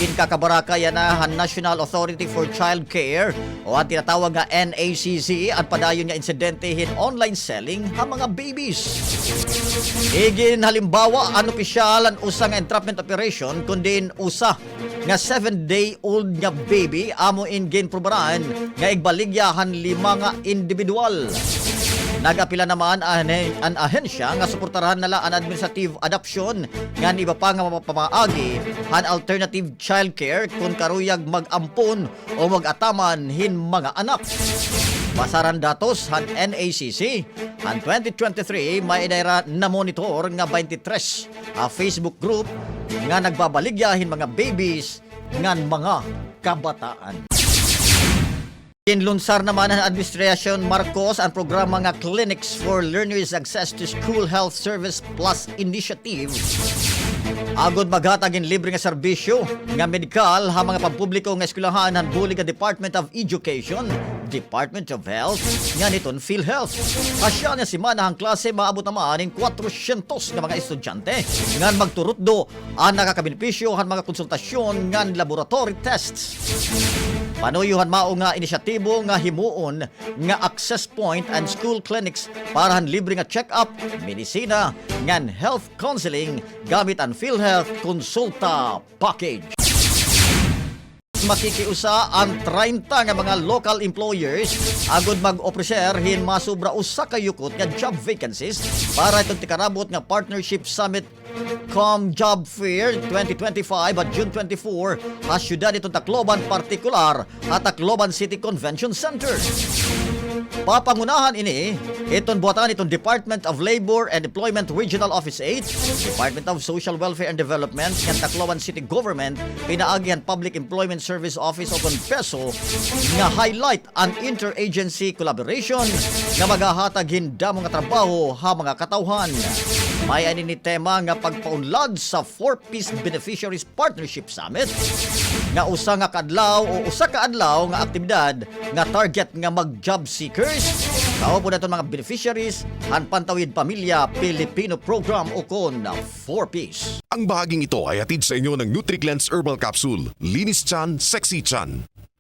GINKABARAK yan na National Authority for Child Care o ang tinatawag nga NACC at padayon nga insidentehin online selling ang mga babies. Igin halimbawa ang opisyalan usa nga entrapment operation kundi usa nga 7-day-old nga baby amo ingin probaran nga igbaligyahan 5 nga individual. Nagapila naman ang ahensya nga suportahan nala ang administrative adoption nga iba pa nga mapamaagi han alternative child care kung karuyag mag-ampon o mag-ataman hin mga anak. Basaran datos han NACC, han 2023 may idara na monitor nga 23 a Facebook group nga nagbabaligyahin mga babies ngan mga kabataan. Inlunsar naman ang Administrasyon Marcos ang programa nga Clinics for Learners Access to School Health Service Plus Initiative. Agod maghatagin libre nga serbisyo nga medikal ha mga pampubliko nga eskwelahan han bulig nga Department of Education, Department of Health, nga niton PhilHealth. Asya nga simana ang klase maabot naman in 400 nga mga estudyante nga magturutdo ang nakakabenepisyo han mga konsultasyon nga laboratory tests. Panuyuhan mao nga inisyatibo nga himuon nga access point and school clinics para han libre nga check-up, medisina, ngan health counseling gamit ang PhilHealth Consulta Package. Makikiusa ang 30 nga mga local employers agod mag-opreser hin masubra usa ka yukot nga job vacancies para itong tikarabot nga partnership summit Job Fair 2025 at June 24 sa syudad itong Tacloban partikular at Tacloban City Convention Center. Papangunahan ini itong buhatan itong Department of Labor and Employment Regional Office 8, Department of Social Welfare and Development ng Tacloban City Government, pinaagihan Public Employment Service Office o PESO nga highlight ang interagency collaboration nga maghahatag hindamo nga trabaho ha mga katawhan. May ani ni tema nga pagpaunlad sa 4-piece Beneficiaries Partnership Summit nga usa nga kadlaw o usa ka adlaw nga aktibidad nga target nga mag-job seekers. Kao po naton mga beneficiaries han Pantawid Pamilya Pilipino Program o kon 4-piece. Ang bahaging ito ay hatid sa inyo ng NutriCleanse Herbal Capsule. Linis tiyan, sexy tiyan.